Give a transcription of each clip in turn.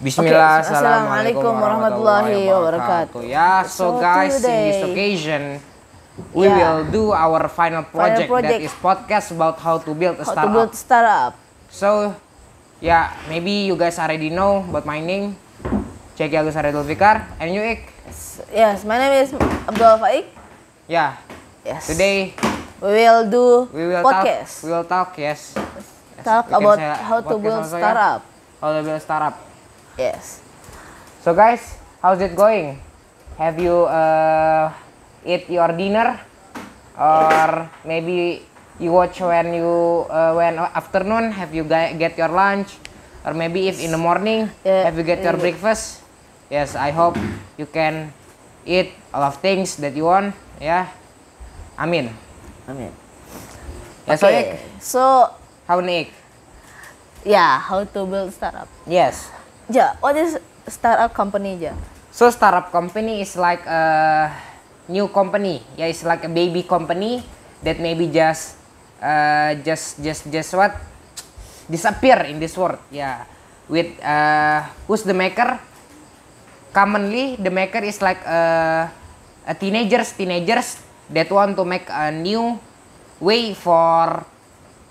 Bismillah, Okay, assalamualaikum warahmatullahi wabarakatuh. Yeah, so guys, in this occasion, we will do our final project that is podcast about how to build a startup. So, yeah, maybe you guys already know about my name, Ceki Agus Haridul Fikar, and you, Ik? Yes, my name is Abdul Faik. Yeah. Yes. Today we will do Talk, podcast. we will talk, yes. Talk about how to build startup. How to build startup. Yes. So guys, how's it going? Have you eat your dinner, or maybe you watch when afternoon? Have you get your lunch, or maybe if in the morning have you get your breakfast? Yes, I hope you can eat a lot of things that you want. Yeah, Amin. Yeah, okay. So how Nick? Yeah, how to build startup. Yes. Yeah, what is startup company, Ja? So startup company is like a new company. Yeah, it's like a baby company that maybe just what disappear in this world. Yeah, with who's the maker? Commonly, the maker is like a teenagers that want to make a new way for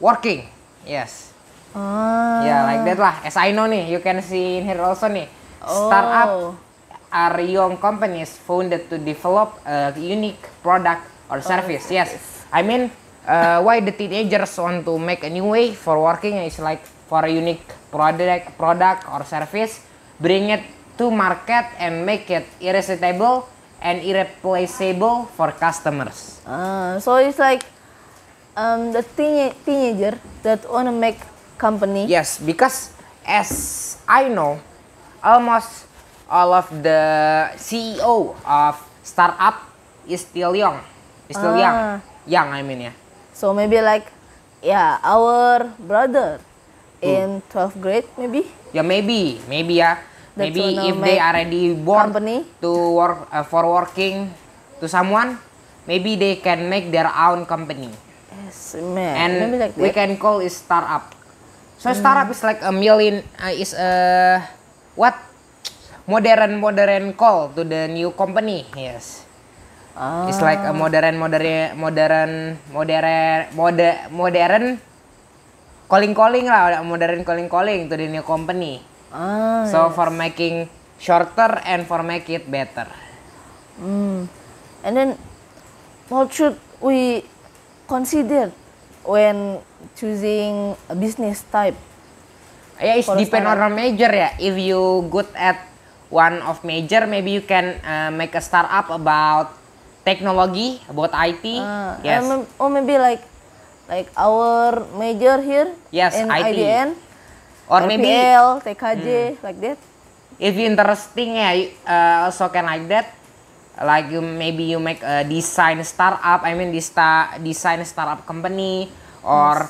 working. Yes. Yeah, like that lah. As I know nih, you can see in here also nih. Startup are young companies founded to develop a unique product or service. Yes, I mean, why the teenagers want to make a new way for working is like for a unique product or service, bring it to market and make it irresistible and irreplaceable for customers. So it's like the teenager that wanna make company. Yes, because as I know, almost all of the CEO of startup is still young. Young, I mean, yeah. So maybe like, our brother in 12th grade, maybe. Yeah, maybe, yeah. Maybe if they already born to work for working to someone, maybe they can make their own company. Yes, man. And maybe like we can call it startup. So startup is like a modern call to the new company. Yes. It's like a modern calling lah, modern calling to the new company. So for making shorter and for make it better. And then what should we consider when choosing a business type? Yeah, it depend on a major ya. If you good at one of major, maybe you can make a startup about technology, about IT. Yes. Or maybe like our major here. Yes, in IT. IDN. Or LPL, TKJ, like that. If you interesting also can like that. Like maybe you make a design startup. I mean design startup company or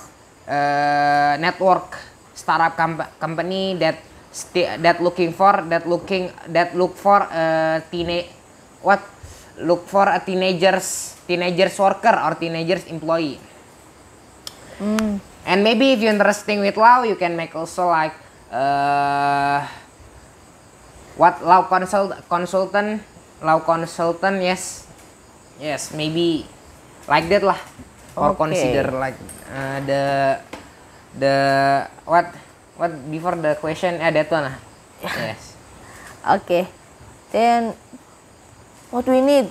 network startup company that look for a teenagers worker or teenagers employee. And maybe if you're interesting with law, you can make also like law consultant, yes, maybe like that lah. Or consider like the what before the question that one lah. Yes. Okay. Then what we need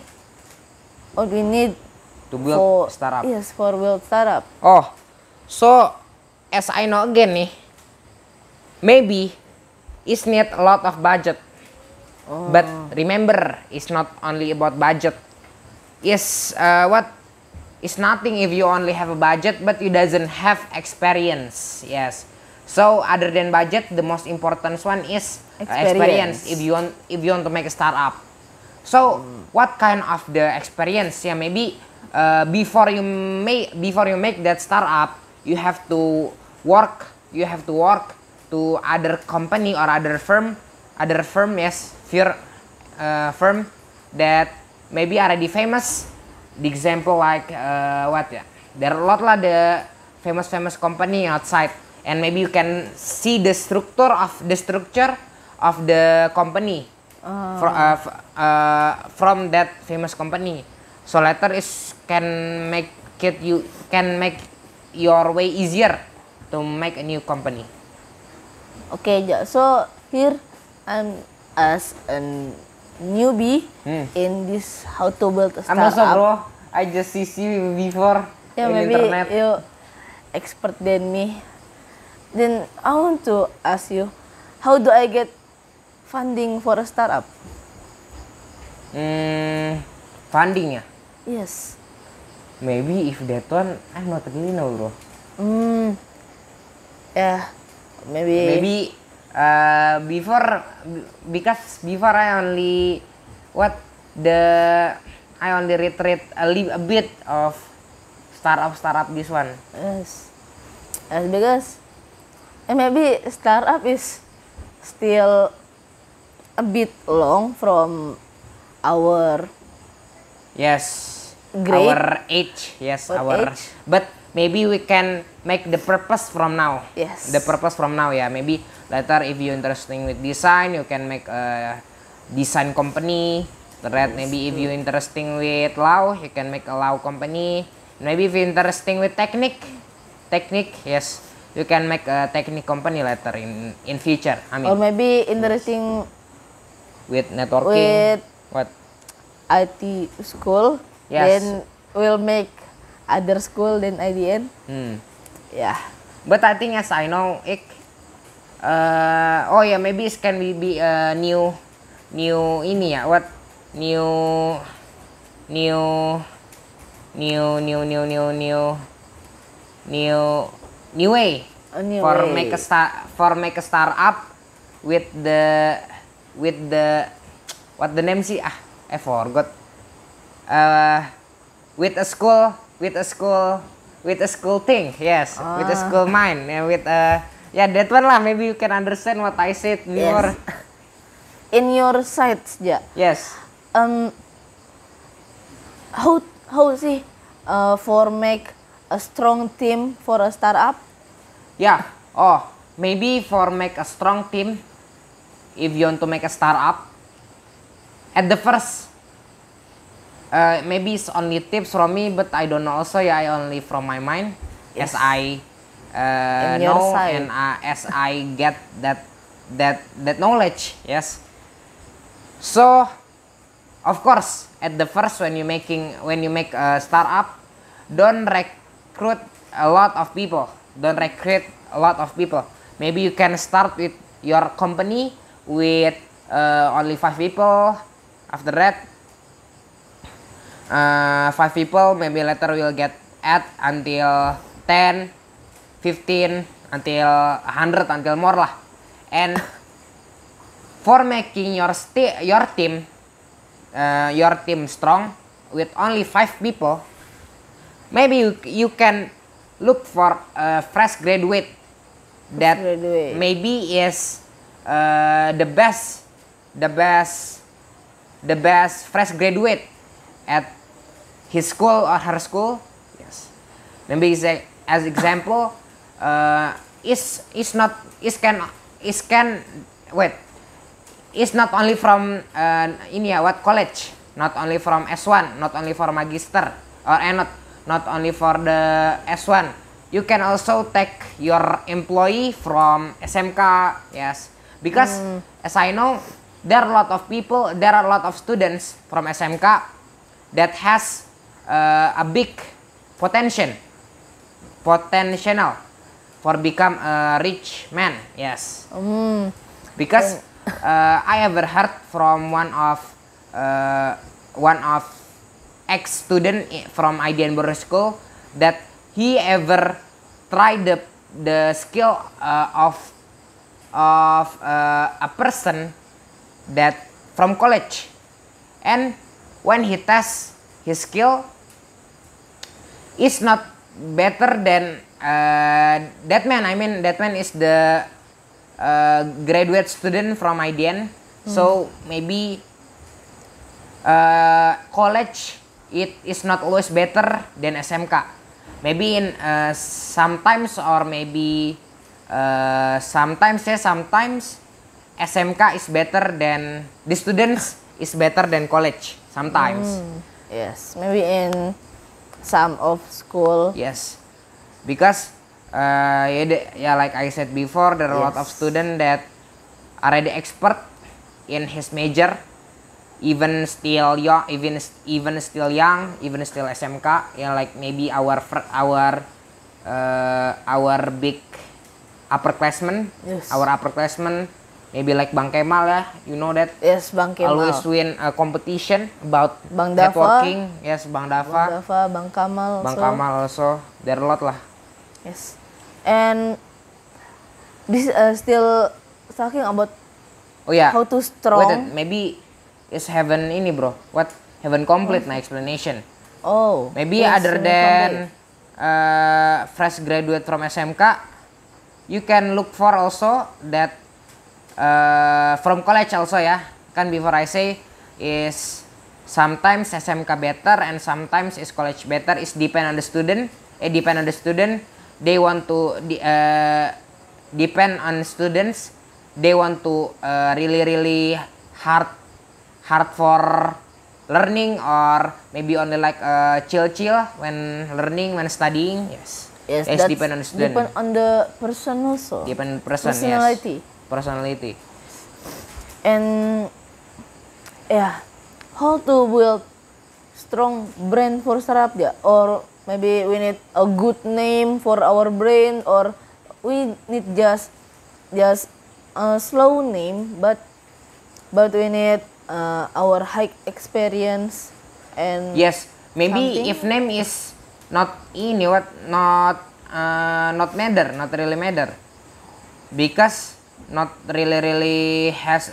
to build startup. Yes, for build startup. Oh, so as I know again nih, maybe it's need a lot of budget. But remember, it's not only about budget. It's nothing if you only have a budget but you doesn't have experience. Yes. So other than budget, the most important one is experience. If you want to make a startup. So what kind of the experience? Yeah, maybe before you make that startup, you have to work to other company or other firm, yes, firm that maybe already famous. The example like there are a lot lah the famous company outside, and maybe you can see the structure of the company from that famous company. So later is can make your way easier to make a new company. Okay, Ja. So here I'm as a newbie in this how to build a I'm also, startup. bro. I just see you before Yeah, in maybe internet. you expert than me. Then I want to ask you, how do I get funding for a startup? Funding ya? Yes. Maybe if that one, I'm not really know, bro. Yeah, maybe. Maybe because before I only I only read a bit of startup this one. Yes. Yes, because maybe startup is still a bit long from our Yes. Grade? Our age. Yes, Our our age? but maybe we can make the purpose from now. Yes. The purpose from now, yeah. Maybe later if you're interested with design, you can make a design company. Right? Maybe if you're interested with law, you can make a law company. Maybe if you're interested with technique, yes, you can make a technique company later in future. I mean, Or maybe interesting with networking. with What? IT school, Yes. then we'll make other school then IDN. Yeah. But I think as I know, oh yeah, maybe it can be a new ini ya, what new way A new for way. make a startup with the what the name sih, I forgot, with a school thing, yes, with a school mind, with yeah, that one lah, maybe you can understand what I said before. Yes. In your sites, Ja. Yes. How sih for make a strong team for a startup? Yeah. Oh, maybe for make a strong team, if you want to make a startup, at the first, maybe it's only tips from me, but I don't know also. Yeah, I only from my mind, Yes. as I In your know side. and as I get that knowledge. Yes. So, of course, at the first when you make a startup, don't recruit a lot of people. Maybe you can start with your company with only 5 people. After that, 5 people. Maybe later will get add until 10, 15, until 100, until more lah. And for making your team strong with only 5 people, maybe you can look for a fresh graduate that graduate. maybe is the best fresh graduate at his school or her school. Yes. Maybe as example, is not only from college, not only from S1, not only for magister, or not only for the S1. You can also take your employee from SMK, yes, because as I know, there are a lot of students from SMK that has a big potential for become a rich man, yes. Because I ever heard from one of ex-student from IDN Borobudur School that he ever tried the skill of a person that from college, and when he tests his skill, is not better than that man. I mean, that man is the graduate student from IDN. So maybe college it is not always better than SMK. Maybe in sometimes SMK is better than the students is better than college sometimes. Yes, maybe in some of school. Yes, because like I said before, there are a lot of Yes. students that already expert in his major, even still young, even still young, even still SMK. Yeah, like maybe our big upperclassmen, Yes. our upperclassmen, maybe like Bang Kemal ya, you know that. Yes, Bang Kemal. Always win a competition about Bang Dava. networking. Yes, Bang Bang Dava, Dava, Bang Kamal. Bang also. Kamal also. There are a lot lah. Yes, and this still talking about Oh ya. how to Wait, strong. maybe is haven't ini bro. What? Haven't complete my explanation. Oh, Maybe yes, other we than fresh graduate from SMK, you can look for also that from college also ya. Kan before I say is sometimes SMK better and sometimes is college better. Is depend on the student. Depend on the student. They want to depend on students. They want to really hard for learning or maybe only like chill when learning, when studying. Yes. Yes, It's that's depend on the student. depend on the person also. Depend on person. Personality. Yes. Personality. And yeah, how to build strong brand for startup ya? Or maybe we need a good name for our brand, or we need just a slow name, but we need our high experience and Yes. Maybe something. if name is not not really matter, because not really has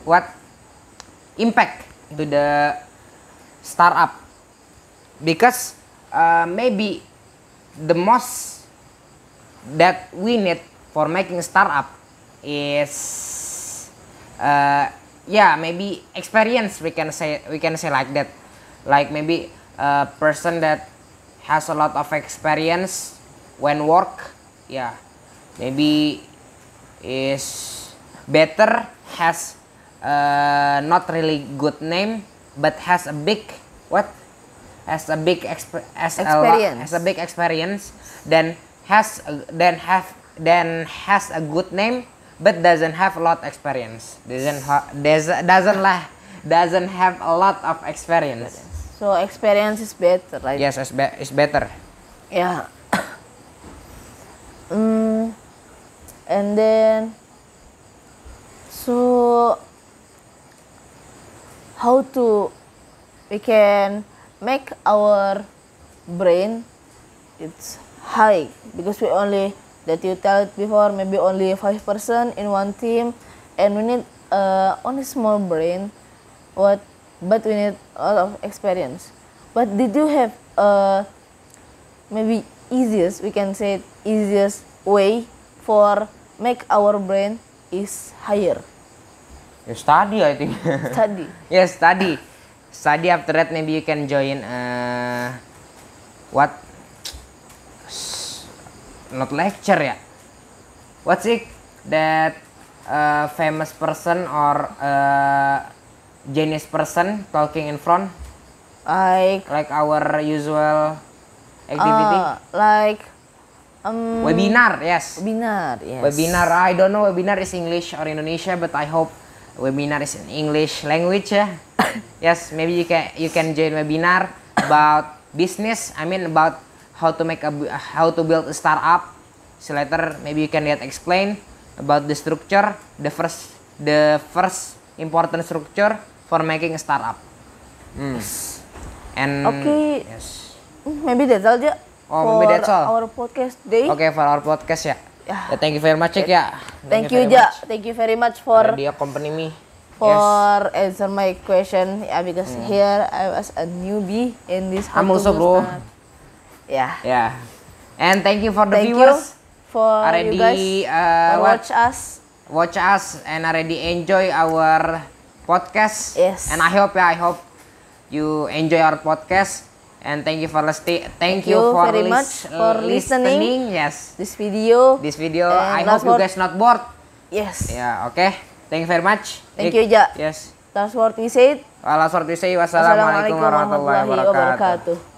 what impact to the startup, because maybe the most that we need for making startup is maybe experience, we can say like that, like maybe a person that has a lot of experience when work, maybe is better, has not really good name but has a big experience, then has a good name but doesn't have a lot experience, doesn't have a lot of experience. so experience is better, right? Yes, it's better. Yeah. And then, so how to we can make our brain it's high, because we only that you tell it before, maybe only 5% in one team, and we need only small brain, but we need a lot of experience. But did you have maybe easiest, we can say easiest way for make our brain is higher? You study, I think. Study. Yes, study. After that, maybe you can join not lecture ya. What's it that famous person or genius person talking in front, like our usual activity? Like Webinar, yes. webinar, yes. Webinar, I don't know webinar is English or Indonesia, but I hope webinar is in English language ya. Yes, maybe you can join webinar about business. I mean about how to build a startup. So later maybe you can get explain about the structure, the first important structure for making a startup. And Okay. yes. Maybe that's all ya. Oh, maybe that's all. Our podcast day. Okay, for our podcast ya. Yeah. Thank you very much ya. Thank you very Ja. much. Thank you very much for Already accompany me. Yes. answer my question. Yeah, because here I was a newbie in this. I'm how to also, build bro. startup. Yeah. Yeah. And thank you for the Thank you viewers for already you guys for watch us and already enjoy our podcast. Yes. And I hope you enjoy our podcast. And thank you for listening. Thank you for very much for listening. Yes. this video. This video. And I hope you guys not bored. Yes. Ya, oke. Thank you very much. Thank you, Ja. Yes. Last word we said. Last word we say, wassalamualaikum warahmatullahi wabarakatuh.